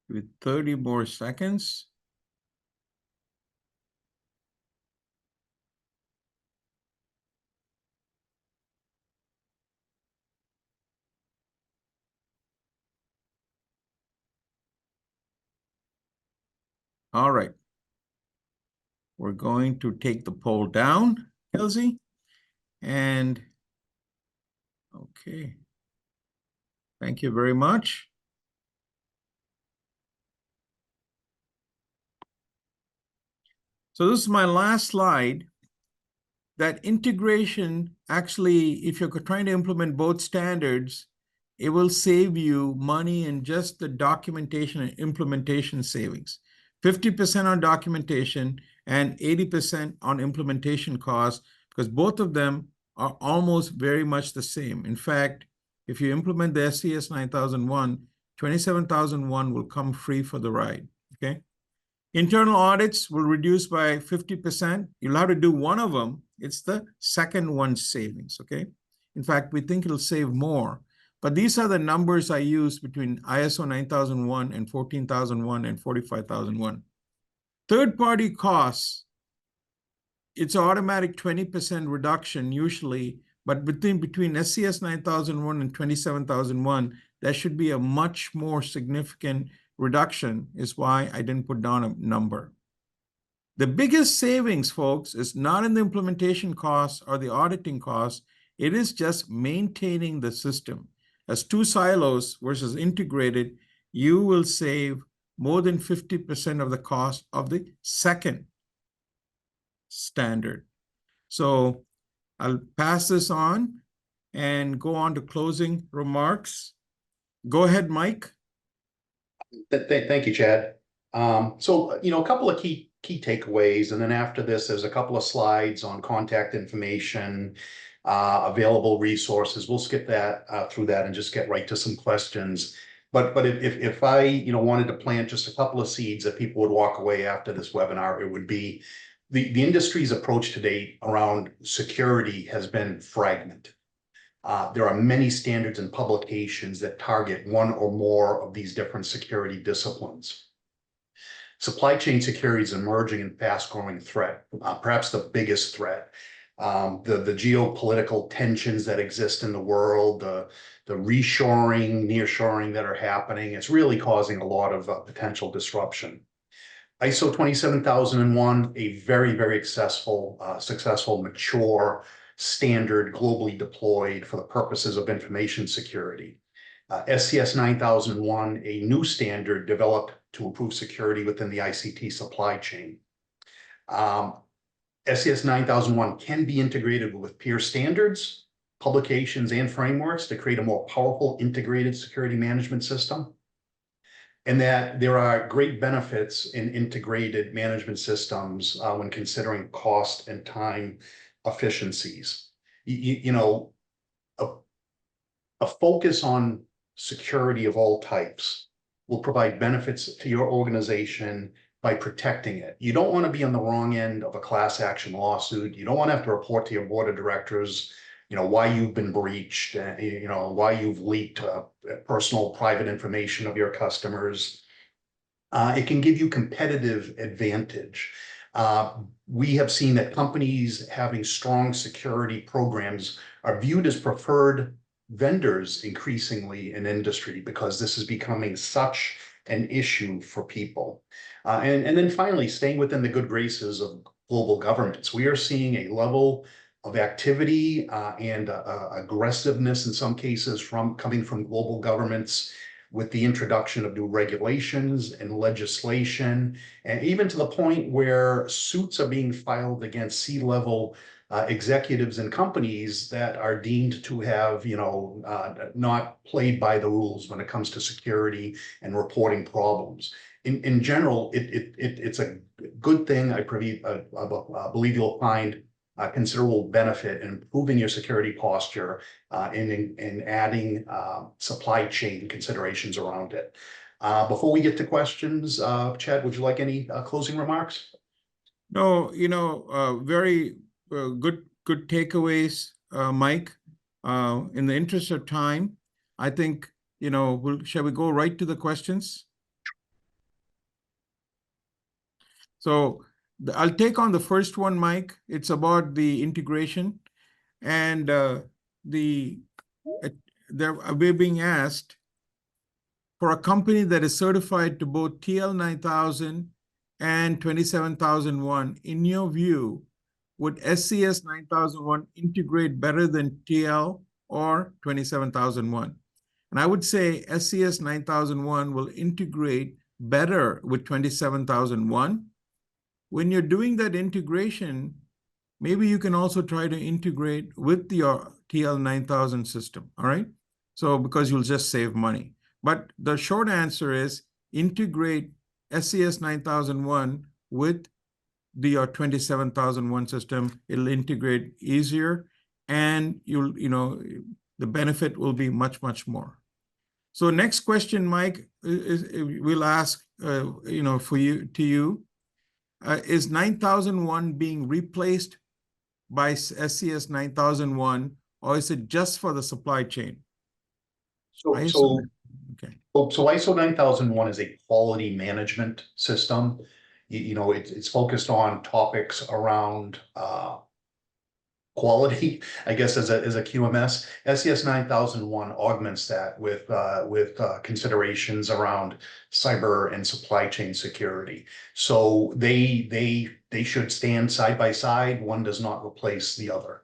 With 30 more seconds. All right. We're going to take the poll down, Kelsey. And okay. Thank you very much. So this is my last slide. That integration, actually, if you're trying to implement both standards, it will save you money in just the documentation and implementation savings. 50% on documentation and 80% on implementation costs, because both of them are almost very much the same. In fact, if you implement the SCS 9001, 27001 will come free for the ride, okay? Internal audits will reduce by 50%. You'll have to do one of them. It's the second one savings, okay? In fact, we think it'll save more. But these are the numbers I use between ISO 9001 and 14001 and 45001. Third-party costs, it's an automatic 20% reduction usually, but between SCS 9001 and 27001, that should be a much more significant reduction, is why I didn't put down a number. The biggest savings, folks, is not in the implementation costs or the auditing costs. It is just maintaining the system. As two silos versus integrated, you will save more than 50% of the cost of the second standard. So I'll pass this on and go on to closing remarks. Go ahead, Mike. Thank you, Chad. So, a couple of key takeaways, and then after this, there's a couple of slides on contact information, available resources. We'll skip that through that and just get right to some questions. But if I wanted to plant just a couple of seeds that people would walk away after this webinar, it would be the industry's approach to date around security has been fragmented. There are many standards and publications that target one or more of these different security disciplines. Supply chain security is an emerging and fast-growing threat, perhaps the biggest threat. The geopolitical tensions that exist in the world, the reshoring, nearshoring that are happening, it's really causing a lot of potential disruption. ISO 27001, a very, very successful, mature standard globally deployed for the purposes of information security. SCS 9001, a new standard developed to improve security within the ICT supply chain. SCS 9001 can be integrated with peer standards, publications, and frameworks to create a more powerful integrated security management system. And that there are great benefits in integrated management systems when considering cost and time efficiencies. You know, a focus on security of all types will provide benefits to your organization by protecting it. You don't want to be on the wrong end of a class action lawsuit. You don't want to have to report to your board of directors, you know, why you've been breached, you know, why you've leaked personal private information of your customers. It can give you competitive advantage. We have seen that companies having strong security programs are viewed as preferred vendors increasingly in industry because this is becoming such an issue for people. And then finally, staying within the good graces of global governments, we are seeing a level of activity and aggressiveness in some cases coming from global governments with the introduction of new regulations and legislation, and even to the point where suits are being filed against C-level executives and companies that are deemed to have, you know, not played by the rules when it comes to security and reporting problems. In general, it's a good thing. I believe you'll find considerable benefit in improving your security posture and adding supply chain considerations around it. Before we get to questions, Chad, would you like any closing remarks? No, you know, very good takeaways, Mike. In the interest of time, I think, you know, shall we go right to the questions? So I'll take on the first one, Mike. It's about the integration, and we're being asked for a company that is certified to both TL 9000 and 27001. In your view, would SCS 9001 integrate better than TL or 27001? And I would say SCS 9001 will integrate better with 27001. When you're doing that integration, maybe you can also try to integrate with your TL 9000 system, all right? So because you'll just save money. But the short answer is integrate SCS 9001 with the 27001 system. It'll integrate easier, and the benefit will be much, much more. So next question, Mike, we'll ask, for you. Is 9001 being replaced by SCS 9001, or is it just for the supply chain? So ISO 9001 is a quality management system. It's focused on topics around quality, I guess, as a QMS. SCS 9001 augments that with considerations around cyber and supply chain security. So they should stand side by side. One does not replace the other.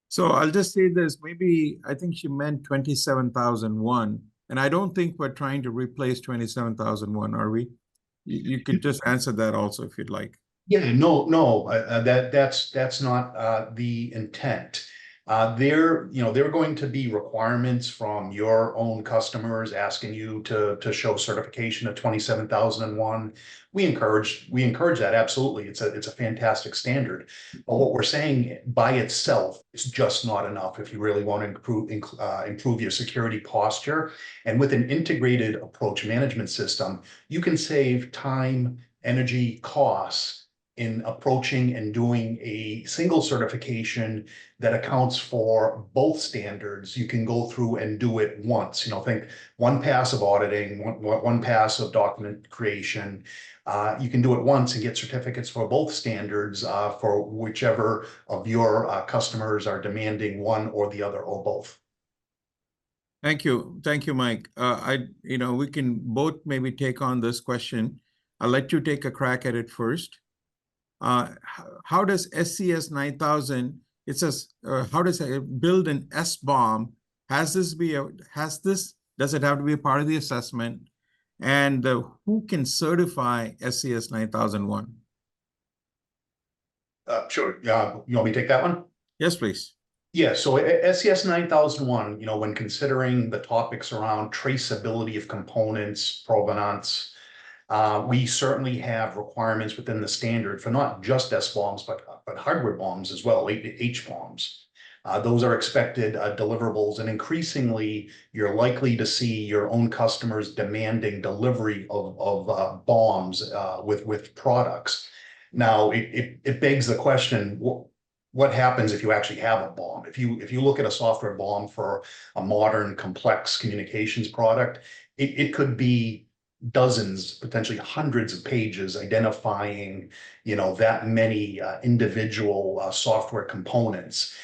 So I'll just say this, maybe I think she meant 27001, and I don't think we're trying to replace 27001, are we? You could just answer that also if you'd like. Yeah, no, that's not the intent. There are going to be requirements from your own customers asking you to show certification of 27001. We encourage that, absolutely. It's a fantastic standard. But what we're saying by itself is just not enough if you really want to improve your security posture. And with an integrated approach management system, you can save time, energy, costs, in approaching and doing a single certification that accounts for both standards. You can go through and do it once. Think one pass of auditing, one pass of document creation. You can do it once and get certificates for both standards for whichever of your customers are demanding one or the other or both. Thank you, Mike. We can both maybe take on this question. I'll let you take a crack at it first. How does SCS 9000? It says, how does it build an SBOM? Does it have to be a part of the assessment? And who can certify SCS 9001? Sure. You want me to take that one? Yes, please. Yeah, so SCS 9001, when considering the topics around traceability of components, provenance, we certainly have requirements within the standard for not just SBOMs, but hardware bombs as well, HBOMs. Those are expected deliverables, and increasingly, you're likely to see your own customers demanding delivery of bombs with products. Now, it begs the question, what happens if you actually have a bomb? If you look at a software bomb for a modern, complex communications product, it could be dozens, potentially hundreds of pages identifying, that many individual software components.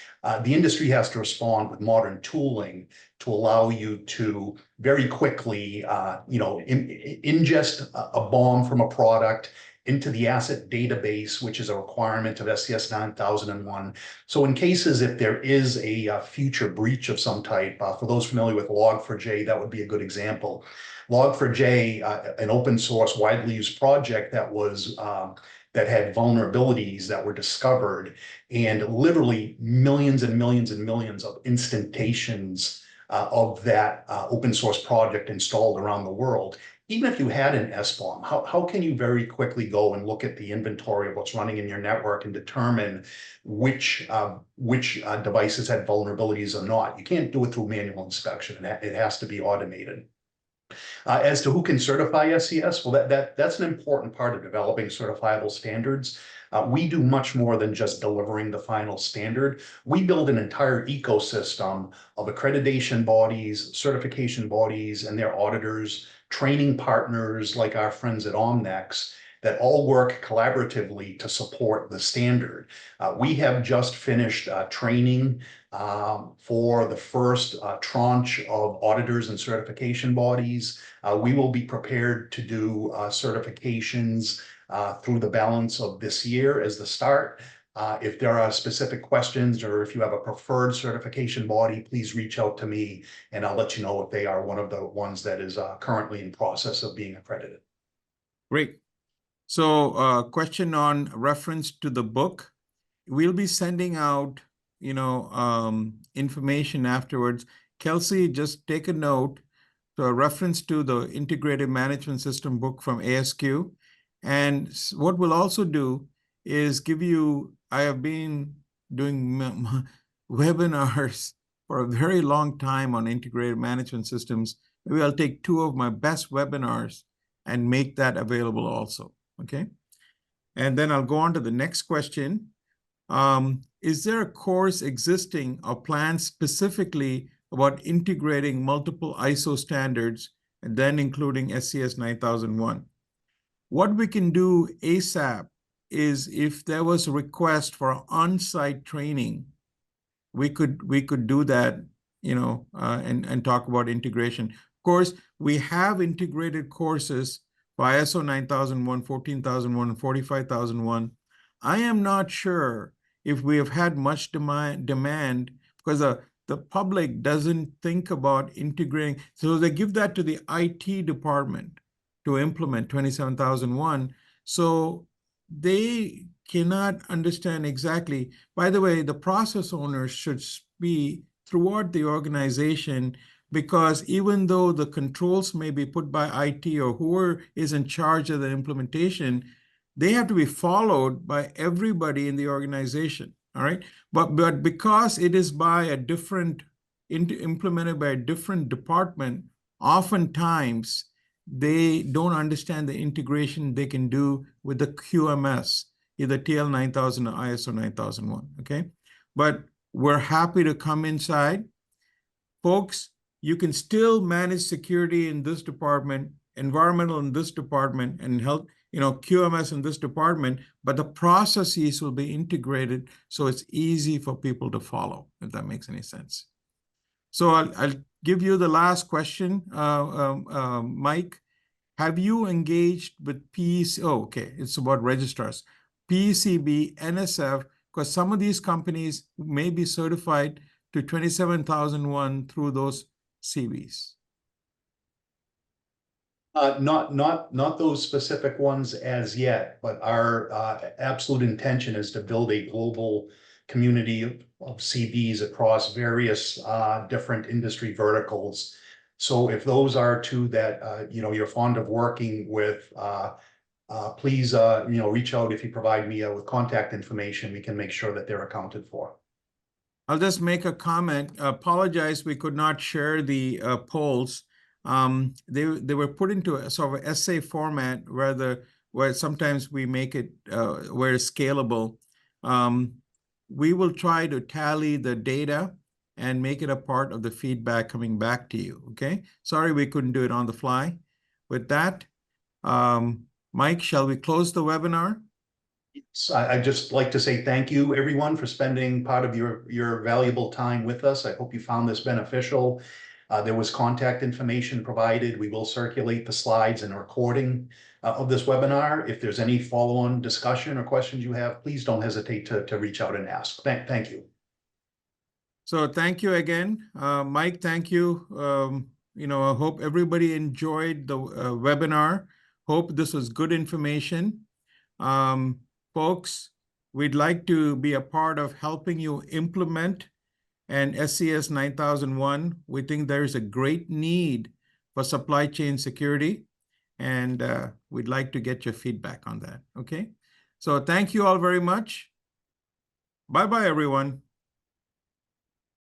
The industry has to respond with modern tooling to allow you to very quickly, ingest a bomb from a product into the asset database, which is a requirement of SCS 9001. So in cases, if there is a future breach of some type, for those familiar with Log4j, that would be a good example. Log4j, an open source, widely used project that had vulnerabilities that were discovered, and literally millions and millions and millions of instantations of that open source project installed around the world. Even if you had an SBOM, how can you very quickly go and look at the inventory of what's running in your network and determine which devices had vulnerabilities or not? You can't do it through manual inspection. It has to be automated. As to who can certify SCS, well, that's an important part of developing certifiable standards. We do much more than just delivering the final standard. We build an entire ecosystem of accreditation bodies, certification bodies, and their auditors, training partners like our friends at Omnex, that all work collaboratively to support the standard. We have just finished training for the first tranche of auditors and certification bodies. We will be prepared to do certifications through the balance of this year as the start. If there are specific questions, or if you have a preferred certification body, please reach out to me and I'll let you know if they are one of the ones that is currently in process of being accredited. Great. So question on reference to the book. We'll be sending out, information afterwards. Kelsey, just take a note to a reference to the Integrated Management System book from ASQ. And what we'll also do is give you, I have been doing webinars for a very long time on integrated management systems. Maybe I'll take 2 of my best webinars and make that available also, okay? And then I'll go on to the next question. Is there a course existing or planned specifically about integrating multiple ISO standards and then including SCS 9001? What we can do ASAP is, if there was a request for on-site training, we could do that, and talk about integration. Of course, we have integrated courses for ISO 9001, 14001, and 45001. I am not sure if we have had much demand because the public doesn't think about integrating. So they give that to the IT department to implement 27001. So they cannot understand exactly. By the way, the process owners should be throughout the organization, because even though the controls may be put by IT or whoever is in charge of the implementation, they have to be followed by everybody in the organization, all right? But because it is by a different, implemented by a different department, oftentimes they don't understand the integration they can do with the QMS. either TL 9000 or ISO 9001, okay? But we're happy to come inside. Folks, you can still manage security in this department, environmental in this department, and health, QMS in this department, but the processes will be integrated so it's easy for people to follow, if that makes any sense. So I'll give you the last question, Mike. Have you engaged with PEC? Oh, okay, it's about registrars. PCB, NSF, because some of these companies may be certified to 27001 through those CVs. Not those specific ones as yet, but our absolute intention is to build a global community of CVs across various different industry verticals. So if those are two that you're fond of working with, please reach out. If you provide me with contact information, we can make sure that they're accounted for. I'll just make a comment. Apologize, we could not share the polls. They were put into a sort of essay format where sometimes we make it where it's scalable. We will try to tally the data and make it a part of the feedback coming back to you, okay? Sorry we couldn't do it on the fly. With that, Mike, shall we close the webinar? I'd just like to say thank you, everyone, for spending part of your valuable time with us. I hope you found this beneficial. There was contact information provided. We will circulate the slides and a recording of this webinar. If there's any follow-on discussion or questions you have, please don't hesitate to reach out and ask. Thank you. So thank you again. Mike, thank you. I hope everybody enjoyed the webinar. Hope this was good information. Folks, we'd like to be a part of helping you implement an SCS 9001. We think there is a great need for supply chain security, and we'd like to get your feedback on that, okay? So thank you all very much. Bye-bye, everyone.